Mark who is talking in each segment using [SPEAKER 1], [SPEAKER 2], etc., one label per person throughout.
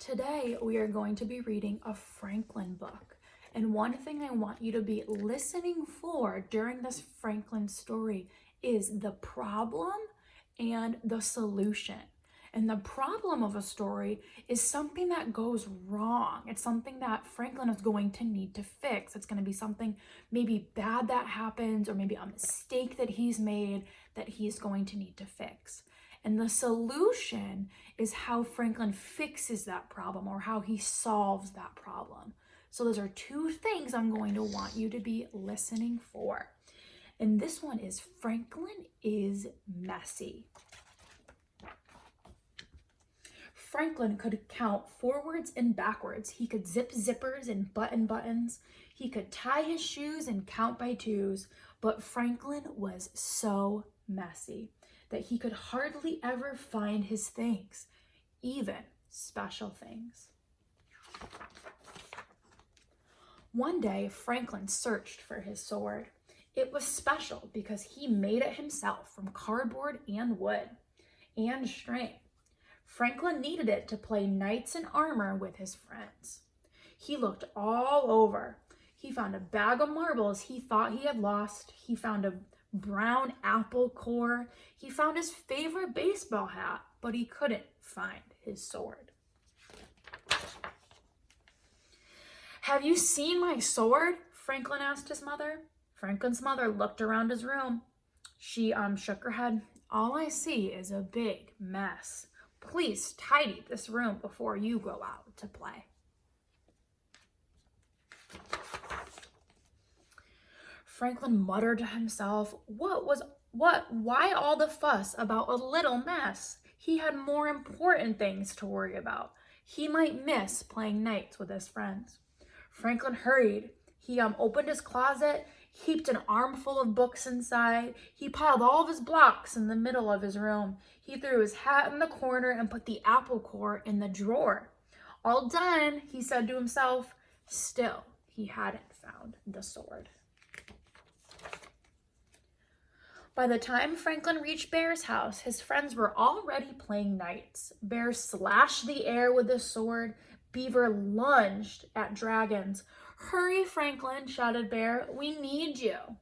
[SPEAKER 1] Today we are going to be reading a Franklin book. And one thing I want you to be listening for during this Franklin story is the problem and the solution. And the problem of a story is something that goes wrong. It's something that Franklin is going to need to fix. It's going to be something maybe bad that happens, or maybe a mistake that he's made that he's going to need to fix. And the solution is how Franklin fixes that problem, or how he solves that problem. So those are two things I'm going to want you to be listening for. And this one is Franklin is messy. Franklin could count forwards and backwards. He could zip zippers and button buttons. He could tie his shoes and count by twos. But Franklin was so messy that he could hardly ever find his things, even special things. One day, Franklin searched for his sword. It was special because he made it himself from cardboard and wood and string. Franklin needed it to play knights in armor with his friends. He looked all over. He found a bag of marbles he thought he had lost. He found a brown apple core. He found his favorite baseball hat, but he couldn't find his sword. "Have you seen my sword?" Franklin asked his mother. Franklin's mother looked around his room. She shook her head. "All I see is a big mess. Please tidy this room before you go out to play." Franklin muttered to himself, why all the fuss about a little mess? He had more important things to worry about. He might miss playing knights with his friends. Franklin hurried. He opened his closet, heaped an armful of books inside. He piled all of his blocks in the middle of his room. He threw his hat in the corner and put the apple core in the drawer. All done, he said to himself. Still, he hadn't found the sword. By the time Franklin reached Bear's house, his friends were already playing knights. Bear slashed the air with his sword. Beaver lunged at dragons. "Hurry, Franklin," shouted Bear. "We need you."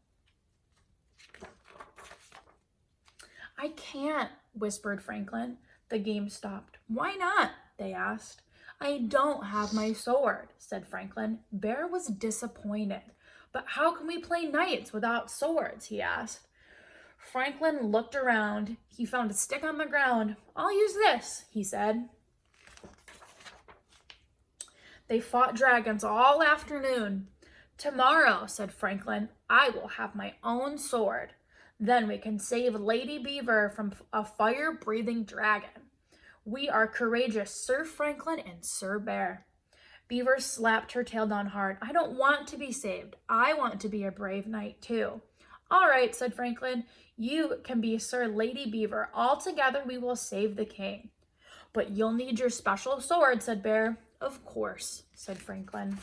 [SPEAKER 1] "I can't," whispered Franklin. The game stopped. "Why not?" they asked. "I don't have my sword," said Franklin. Bear was disappointed. "But how can we play knights without swords?" he asked. Franklin looked around. He found a stick on the ground. "I'll use this," he said. They fought dragons all afternoon. "Tomorrow," said Franklin, "I will have my own sword. Then we can save Lady Beaver from a fire-breathing dragon. We are courageous, Sir Franklin and Sir Bear." Beaver slapped her tail down hard. "I don't want to be saved. I want to be a brave knight too." "All right," said Franklin. "You can be Sir Lady Beaver. All together we will save the king." "But you'll need your special sword," said Bear. "Of course," said Franklin.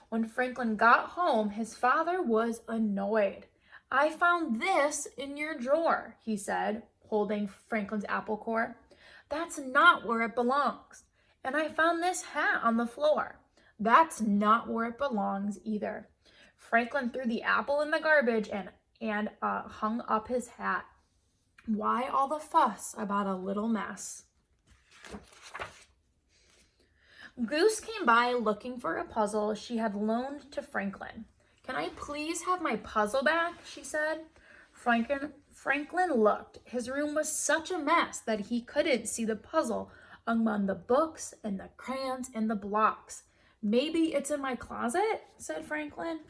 [SPEAKER 1] When Franklin got home, his father was annoyed. "I found this in your drawer," he said, holding Franklin's apple core. "That's not where it belongs. And I found this hat on the floor. That's not where it belongs either." Franklin threw the apple in the garbage and hung up his hat. Why all the fuss about a little mess? Goose came by looking for a puzzle she had loaned to Franklin. "Can I please have my puzzle back?" she said. Franklin looked. His room was such a mess that he couldn't see the puzzle among the books and the crayons and the blocks. "Maybe it's in my closet," said Franklin.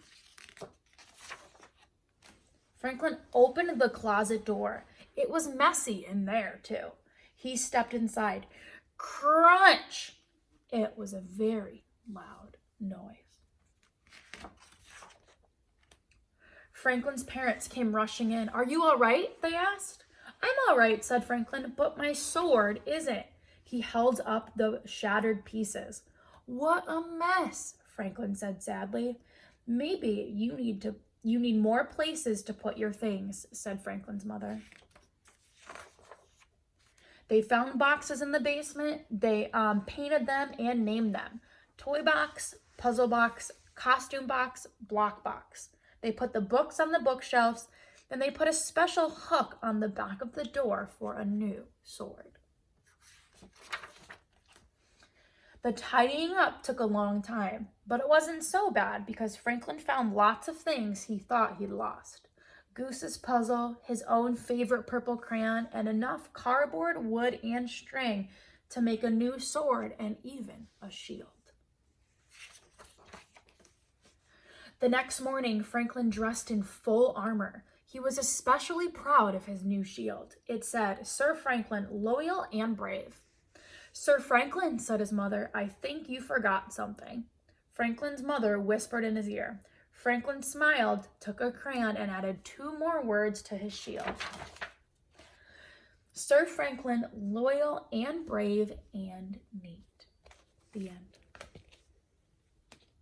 [SPEAKER 1] Franklin opened the closet door. It was messy in there, too. He stepped inside. Crunch! It was a very loud noise. Franklin's parents came rushing in. "Are you all right?" they asked. "I'm all right," said Franklin, "but my sword isn't." He held up the shattered pieces. "What a mess," Franklin said sadly. "Maybe you need more places to put your things," said Franklin's mother. They found boxes in the basement. They painted them and named them. Toy box, puzzle box, costume box, block box. They put the books on the bookshelves, and they put a special hook on the back of the door for a new sword. The tidying up took a long time, but it wasn't so bad because Franklin found lots of things he thought he'd lost. Goose's puzzle, his own favorite purple crayon, and enough cardboard, wood, and string to make a new sword and even a shield. The next morning, Franklin dressed in full armor. He was especially proud of his new shield. It said, "Sir Franklin, loyal and brave." "Sir Franklin," said his mother, "I think you forgot something." Franklin's mother whispered in his ear. Franklin smiled, took a crayon, and added 2 more words to his shield. "Sir Franklin, loyal and brave and neat." The end.